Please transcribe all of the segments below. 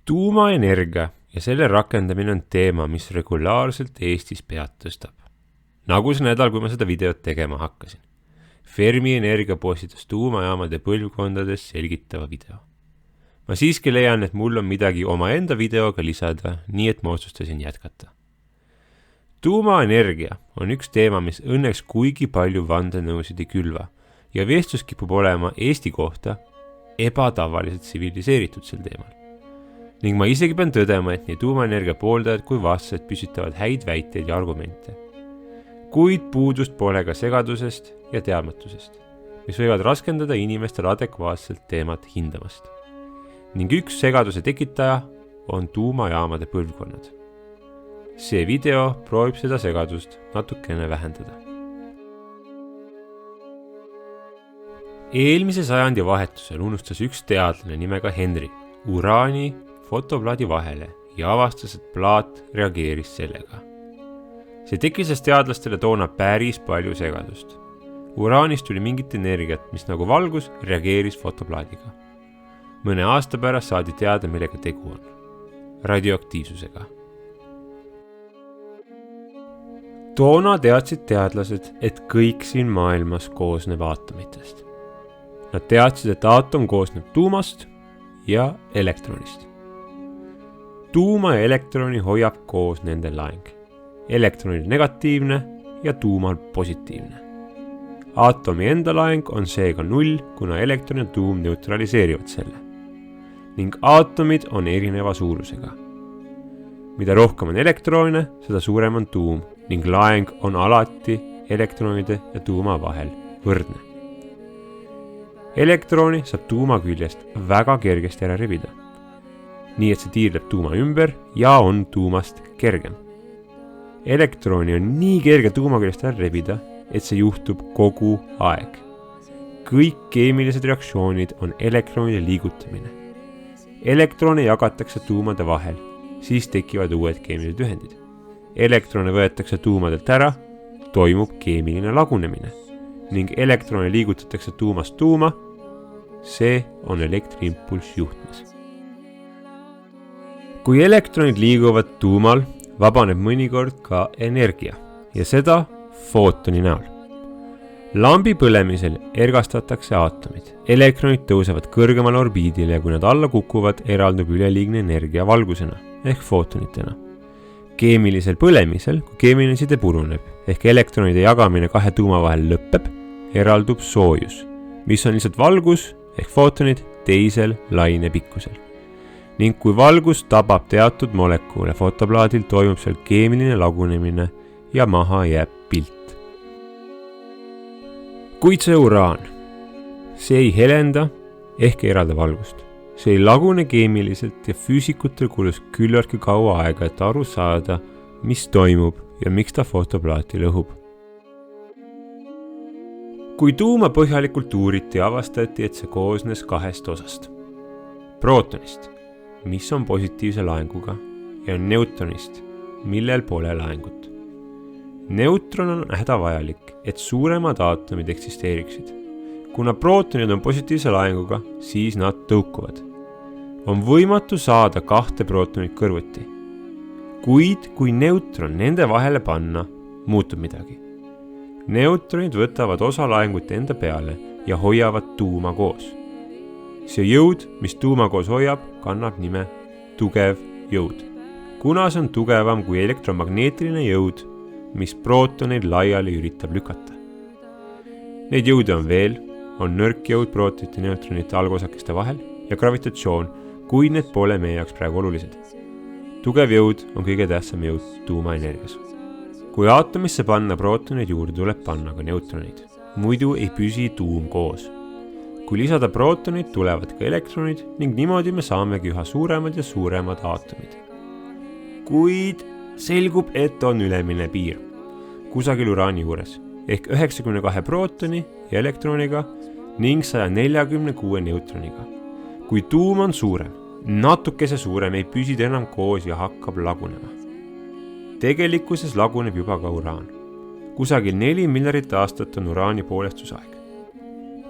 Tuumaenergia ja selle rakendamine on teema, mis regulaarselt Eestis pead tõstab. Nagu see nädal, kui ma seda videot tegema hakkasin. Fermi Energia postitas tuumajaamade põlvkondades selgitava video. Ma siiski leian, et mul on midagi omaenda videoga lisada, nii et ma otsustasin jätkata. Tuumaenergia on üks teema, mis õnneks kuigi palju vandenõusid ei külva ja vestlus kipub olema Eesti kohta ebatavaliselt tsiviliseeritud sel teemal. Ning ma isegi pean tõdema, et nii tuumaenergia pooldajad kui vastased püsitavad häid väiteid ja argumente. Kuid puudust pole ka segadusest ja teadmatusest, mis võivad raskendada inimestel adekvaatselt teemat hindamast. Ning üks segaduse tekitaja on tuumajaamade põlvkonnad. See video proovib seda segadust natukene vähendada. Eelmise sajandi vahetusel unustas üks teadlane nimega Henry uraani fotoplaadi vahele ja avastas, et plaat reageeris sellega. See tekistas teadlastele toona päris palju segadust. Uraanist tuli mingit energiat, mis nagu valgus reageeris fotoplaadiga. Mõne aasta pärast saadi teada, millega tegu on. Radioaktiivsusega. Toona teadsid teadlased, et kõik siin maailmas koosneb aatomitest. Nad teadsid, et aatom koosneb tuumast ja elektronist. Tuuma ja elektroni hoiab koos nende laeng. Elektronil negatiivne ja tuumal positiivne. Aatomi enda laeng on seega 0, kuna elektron ja tuum neutraliseerivad selle. Ning aatomid on erineva suurusega. Mida rohkem on elektroone, seda suurem on tuum ning laeng on alati elektronide ja tuuma vahel võrdne. Elektroni saab tuuma küljest väga kergesti ära rebida. Nii et see tiirleb tuuma ümber ja on tuumast kergem. Elektroni on nii kerge tuuma küljest ära rebida, et see juhtub kogu aeg. Kõik keemilised reaktsioonid on elektronide liigutamine. Elektrone jagatakse tuumade vahel, siis tekivad uued keemilised ühendid. Elektrone võetakse tuumadelt ära, toimub keemiline lagunemine ning elektrone liigutatakse tuumast tuuma, see on elektriimpulss juhtmes. Kui elektronid liiguvad tuumal, vabaneb mõnikord ka energia ja seda footoni näol. Lambi põlemisel ergastatakse aatomid. Elektronid tõusevad kõrgemale orbiidile ja kui nad alla kukuvad, eraldub üleliigne energia valgusena ehk footonitena. Keemilisel põlemisel, kui keemiline side puruneb ehk elektronide jagamine kahe tuuma vahel lõpeb, eraldub soojus, mis on lihtsalt valgus ehk footonid teisel laine pikkusel. Ning kui valgus tabab teatud molekuule fotoplaadil, toimub seal keemiline lagunemine ja maha jääb pilt. Kuid see uraan, see ei helenda ehk ei eralda valgust. See ei lagune keemiliselt ja füüsikutel kulus küllaltki kaua aega, et aru saada, mis toimub ja miks ta fotoplaati lõhub. Kui tuuma põhjalikult uuriti, avastati, et see koosnes kahest osast. Prootonist, mis on positiivse laenguga, ja neutronist, millel pole laengut. Neutron on hädavajalik, et suuremad aatomid eksisteeriksid. Kuna prootonid on positiivse laenguga, siis nad tõukuvad. On võimatu saada kahte prootonit kõrvuti. Kuid kui neutron nende vahele panna, muutub midagi. Neutronid võtavad osa laengut enda peale ja hoiavad tuuma koos. See jõud, mis tuuma koos hoiab, kannab nime tugev jõud. Kuna see on tugevam kui elektromagneetiline jõud, mis prootoneid laiali üritab lükata. Neid jõude on veel, on nõrk jõud prootonite ja neutronite algosakeste vahel ja gravitatsioon, kuid need pole meie jaoks praegu olulised. Tugev jõud on kõige tähtsam jõud tuumaenergias. Kui aatomisse panna prootoneid juurde, tuleb panna ka neutronid. Muidu ei püsi tuum koos. Kui lisada prootonid, tulevad ka elektronid ning niimoodi me saamegi üha suuremad ja suuremad aatomid. Kuid selgub, et on ülemine piir. Kusagil uraani juures ehk 92 prootoni ja elektroniga ning 146 neutroniga. Kui tuum on suurem, natukese suurem, ei püsi ta enam koos ja hakkab lagunema. Tegelikkuses laguneb juba ka uraan. Kusagil 4 miljardit aastat on uraani poolestusaeg.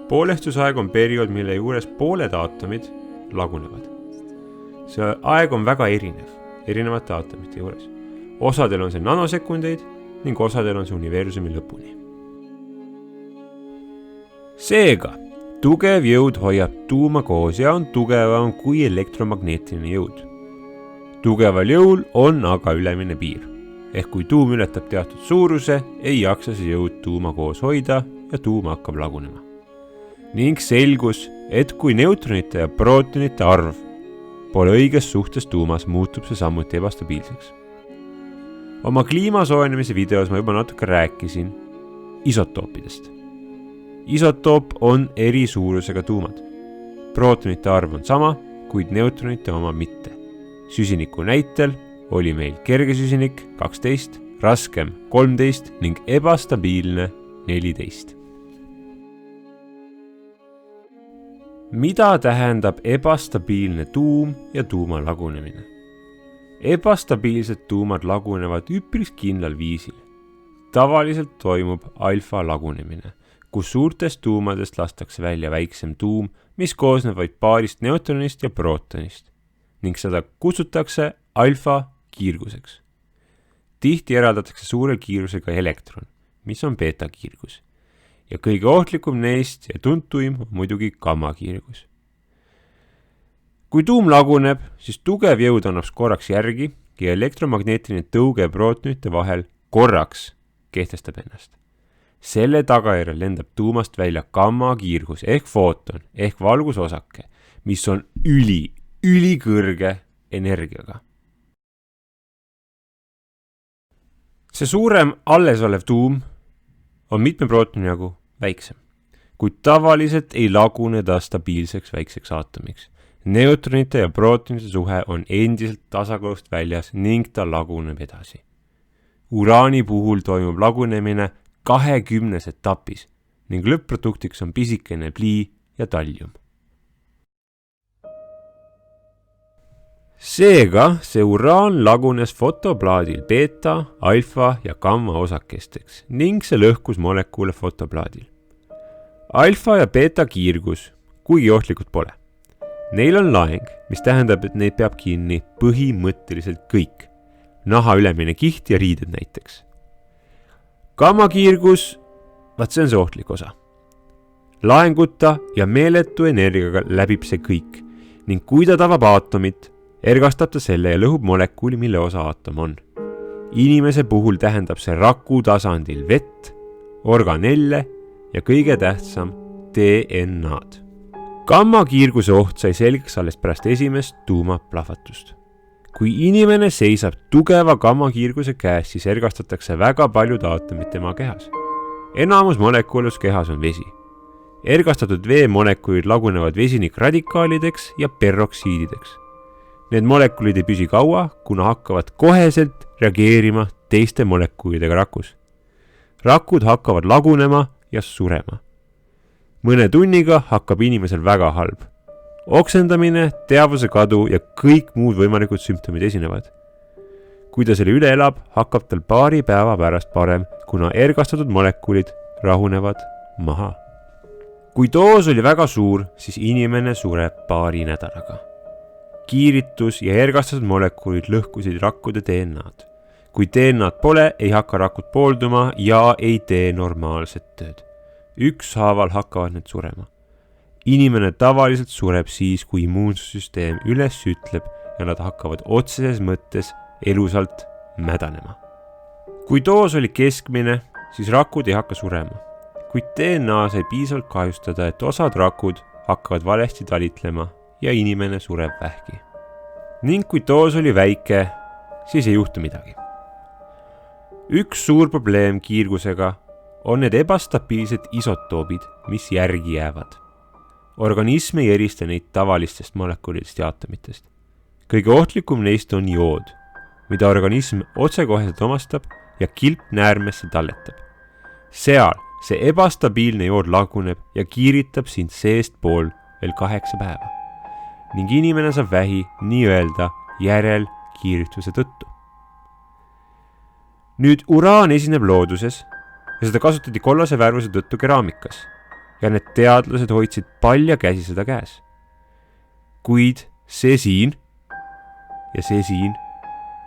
Poolestusaeg on periood, mille juures pooled aatomid lagunevad. see aeg on väga erinev, erinevate aatomite juures. Osadel on see nanosekundeid ning osadel on see universumi lõpuni. Seega, tugev jõud hoiab tuuma koos ja on tugevam kui elektromagneetiline jõud. Tugeval jõul on aga ülemine piir. Ehk kui tuum ületab teatud suuruse, ei jaksa see jõud tuuma koos hoida ja tuum hakkab lagunema. Ning selgus, et kui neutronite ja prootonite arv pole õiges suhtes tuumas, muutub see samuti ebastabiilseks. Oma kliima soojenemise videos ma juba natuke rääkisin isotoopidest. Isotoop on eri suurusega tuumad. Prootonite arv on sama, kuid neutronite oma mitte. Süsiniku näitel oli meil kerge süsinik 12, raskem 13 ning ebastabiilne 14. Mida tähendab ebastabiilne tuum ja tuuma lagunemine? Ebastabiilsed tuumad lagunevad üpris kindlal viisil. Tavaliselt toimub alfa lagunemine, kus suurtest tuumadest lastakse välja väiksem tuum, mis koosneb vaid paarist neutronist ja prootonist, ning seda kutsutakse alfa kiirguseks. Tihti eraldatakse suure kiirusega elektron, mis on beeta kiirgus. Ja kõige ohtlikum neist ja tuntuim on muidugi gamma kiirgus. Kui tuum laguneb, siis tugev jõud annab korraks järgi ja elektromagneetiline tõuge prootonite vahel korraks kehtestab ennast. Selle tagajärjel lendab tuumast välja gamma kiirgus ehk footon ehk valgusosake, mis on ülikõrge energiaga. See suurem alles olev tuum on mitme prootoni jagu väiksem, kuid tavaliselt ei lagune ta stabiilseks väikseks aatomiks. Neutronite ja prootonite suhe on endiselt tasakaalust väljas ning ta laguneb edasi. Uraani puhul toimub lagunemine 20 etapis ning lõpp-produktiks on pisikene plii ja tallium. Seega see uraan lagunes fotoplaadil beeta, alfa ja gamma osakesteks ning see lõhkus molekuule fotoplaadil. Alfa ja beeta kiirgus, kuigi ohtlikud pole. Neil on laeng, mis tähendab, et neid peab kinni põhimõtteliselt kõik. Naha ülemine kiht ja riided näiteks. Gamma kiirgus, see on see ohtlik osa. Laenguta ja meeletu energiaga läbib see kõik ning kui ta tabab aatomit, ergastab ta selle ja lõhub molekuuli, mille osa aatom on. Inimese puhul tähendab see raku tasandil vett, organelle ja kõige tähtsam DNA-d. Gamma kiirguse oht sai selgeks alles pärast esimest tuumaplahvatust. Kui inimene seisab tugeva gamma kiirguse käes, siis ergastatakse väga paljud aatomid tema kehas. Enamus molekuulus kehas on vesi. Ergastatud veemolekuulid lagunevad vesinikradikaalideks ja peroksiidideks. Need molekuulid ei püsi kaua, kuna hakkavad koheselt reageerima teiste molekuulidega rakus. Rakud hakkavad lagunema ja surema. Mõne tunniga hakkab inimesel väga halb. Oksendamine, teadvuse kadu ja kõik muud võimalikud sümptomid esinevad. Kui ta selle üle elab, hakkab tal paari päeva pärast parem, kuna ergastatud molekuulid rahunevad maha. Kui doos oli väga suur, siis inimene sureb paari nädalaga. Kiiritus ja ergastatud molekuulid lõhkusid rakkude DNA-d. Kui DNA-d pole, ei hakka rakud poolduma ja ei tee normaalset tööd. Ükshaaval hakkavad need surema. Inimene tavaliselt sureb siis, kui immuunsussüsteem üles ütleb ja nad hakkavad otseses mõttes elusalt mädanema. Kui doos oli keskmine, siis rakud ei hakka surema. Kuid DNA sai piisavalt kahjustada, et osad rakud hakkavad valesti talitlema ja inimene sureb vähki. Ning kui doos oli väike, siis ei juhtu midagi. Üks suur probleem kiirgusega on need ebastabiilsed isotoobid, mis järgi jäävad. Organism ei erista neid tavalistest molekuulidest ja aatomitest. Kõige ohtlikum neist on jood, mida organism otsekoheselt omastab ja kilpnäärmesse talletab. Seal see ebastabiilne jood laguneb ja kiiritab sind seestpool veel 8 päeva. Ning inimene saab vähi nii-öelda järelkiirituse tõttu. Nüüd uraan esineb looduses ja seda kasutati kollase värvuse tõttu keraamikas ja need teadlased hoidsid palja käsi seda käes. Kuid see siin ja see siin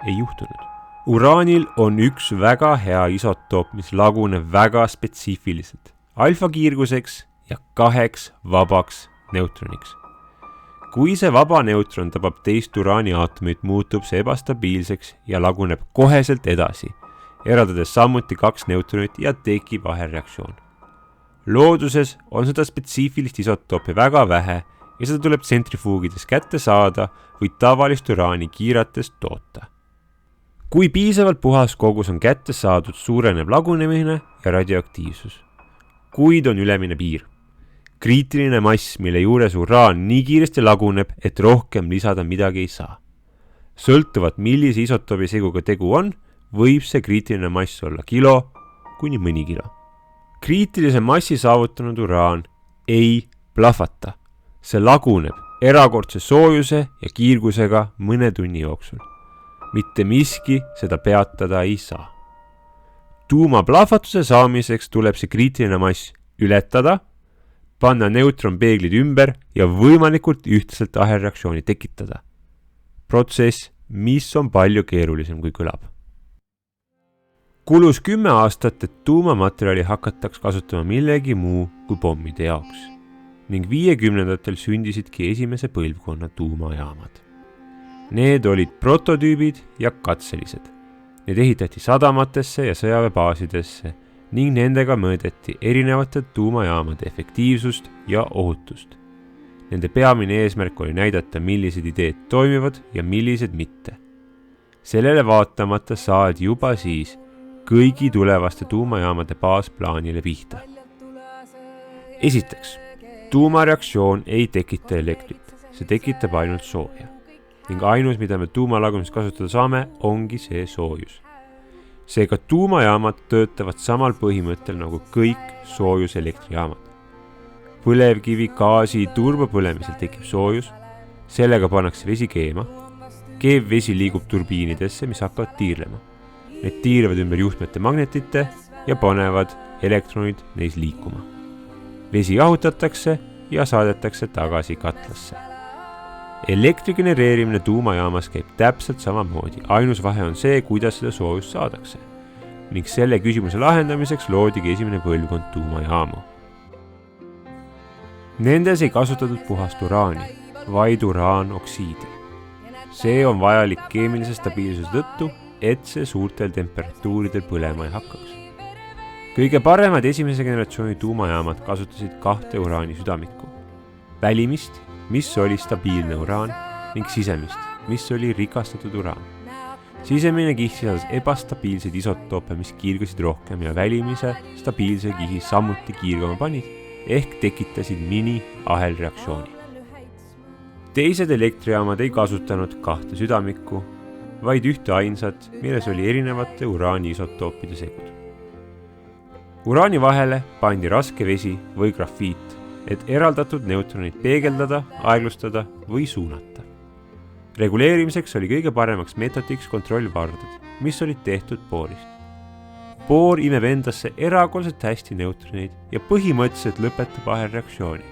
ei juhtunud. Uraanil on üks väga hea isotoop, mis laguneb väga spetsiifiliselt, alfakiirguseks ja 2 vabaks neutroniks. Kui see vaba neutron tabab teist uraani aatomit, muutub see ebastabiilseks ja laguneb koheselt edasi, eraldades samuti 2 neutronit ja tekib ahelreaktsioon. Looduses on seda spetsiifilist isotoopi väga vähe ja seda tuleb tsentrifuugides kätte saada või tavalist uraani kiirates toota. Kui piisavalt puhas kogus on kätte saadud, suureneb lagunemine ja radioaktiivsus. Kuid on ülemine piir. Kriitiline mass, mille juures uraan nii kiiresti laguneb, et rohkem lisada midagi ei saa. Sõltuvalt millise isotoobi seguga tegu on, võib see kriitiline mass olla kilo kuni mõni kilo. Kriitilise massi saavutanud uraan ei plahvata. See laguneb erakordse soojuse ja kiirgusega mõne tunni jooksul. Mitte miski seda peatada ei saa. Tuumaplahvatuse saamiseks tuleb see kriitiline mass ületada, panna neutronpeeglid ümber ja võimalikult ühtselt ahelreaktsiooni tekitada. Protsess, mis on palju keerulisem kui kõlab. Kulus 10 aastat, et tuumamaterjali hakataks kasutama millegi muu kui pommide jaoks ning 50ndatel sündisidki esimese põlvkonna tuumajaamad. Need olid prototüübid ja katselised. Need ehitati sadamatesse ja sõjaväebaasidesse ning nendega mõõdeti erinevate tuumajaamade efektiivsust ja ohutust. Nende peamine eesmärk oli näidata, millised ideed toimivad ja millised mitte. Sellele vaatamata saadi juba siis kõigi tulevaste tuumajaamade baasplaanile pihta. Esiteks, tuumareaktsioon ei tekita elektrit, see tekitab ainult sooja. Ning ainus, mida me tuumalagunemist kasutada saame, ongi see soojus. Seega tuumajaamad töötavad samal põhimõttel nagu kõik soojuselektrijaamad. Põlevkivi, gaasi, turbopõlemisel tekib soojus, sellega pannakse vesi keema. Keev vesi liigub turbiinidesse, mis hakkavad tiirlema. Need tiirlevad ümber juhtmete magnetite ja panevad elektronid neis liikuma. Vesi jahutatakse ja saadetakse tagasi katlasse. Elektri genereerimine tuumajaamas käib täpselt samamoodi, ainus vahe on see, kuidas seda soojust saadakse. Ning selle küsimuse lahendamiseks loodigi esimene põlvkond tuumajaamu. Nendes ei kasutatud puhast uraani, vaid uraanoksiidi. See on vajalik keemilise stabiilsuse tõttu, et see suurtel temperatuuridel põlema ei hakkaks. Kõige paremad esimese generatsiooni tuumajaamad kasutasid 2 uraani südamikku. Välimist, mis oli stabiilne uraan, ning sisemist, mis oli rikastatud uraan. Sisemine kiht sisaldas ebastabiilseid isotoope, mis kiirgasid rohkem ja välimise stabiilse kihi samuti kiirgama panid, ehk tekitasid mini-ahelreaktsiooni. Teised elektrijaamad ei kasutanud 2 südamikku, vaid ühte ainsat, milles oli erinevate uraani isotoopide segud. Uraani vahele pandi raske vesi või grafiit, et eraldatud neutronid peegeldada, aeglustada või suunata. Reguleerimiseks oli kõige paremaks meetodiks kontrollvardad, mis olid tehtud boorist. Boor imeb endasse erakordselt hästi neutroneid ja põhimõtteliselt lõpetab ahelreaktsiooni.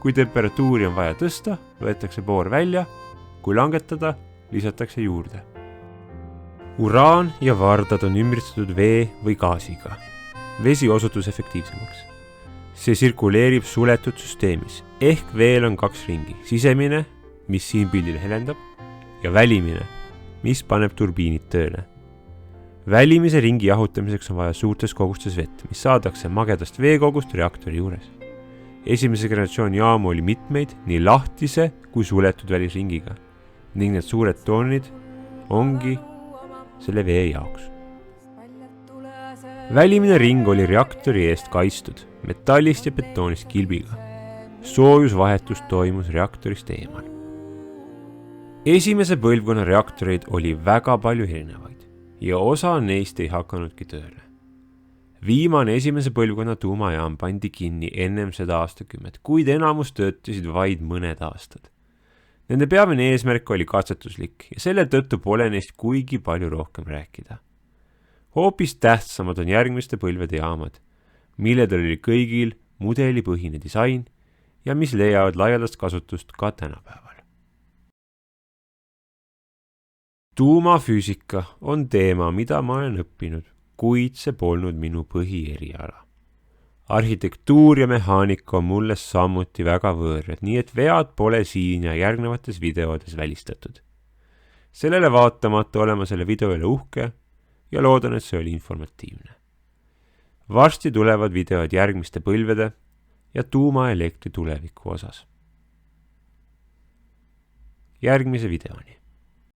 Kui temperatuuri on vaja tõsta, võetakse boor välja, kui langetada, lisatakse juurde. Uraan ja vardad on ümbritsetud vee või gaasiga. Vesi osutus efektiivsemaks. See sirkuleerib suletud süsteemis, ehk veel on 2 ringi, sisemine, mis siin pildil helendab, ja välimine, mis paneb turbiinid tööle. Välimise ringi jahutamiseks on vaja suurtes kogustes vett, mis saadakse magedast veekogust reaktori juures. Esimese generatsiooni jaamu oli mitmeid nii lahtise kui suletud välisringiga ning need suured toonid ongi selle vee jaoks. Välimine ring oli reaktori eest kaitstud metallist ja betoonist kilbiga. Soojusvahetus toimus reaktorist eemal. Esimese põlvkonna reaktoreid oli väga palju erinevaid ja osa neist ei hakanudki tööle. Viimane esimese põlvkonna tuumajaam pandi kinni ennem seda aastakümmet, kuid enamus töötasid vaid mõned aastad. Nende peamine eesmärk oli katsetuslik ja selle tõttu pole neist kuigi palju rohkem rääkida. Hoopis tähtsamad on järgmiste põlvede jaamad, milledel oli kõigil mudelipõhine disain ja mis leiavad laialdast kasutust ka tänapäeval. tuumafüüsika on teema, mida ma olen õppinud, kuid see polnud minu põhieriala. Arhitektuur ja mehaanika on mulle samuti väga võõrad, nii et vead pole siin ja järgnevates videodes välistatud. Sellele vaatamata olema selle video üle uhke ja loodan, et see oli informatiivne. Varsti tulevad videod järgmiste põlvede ja tuumaelektri tuleviku osas. Järgmise videoni.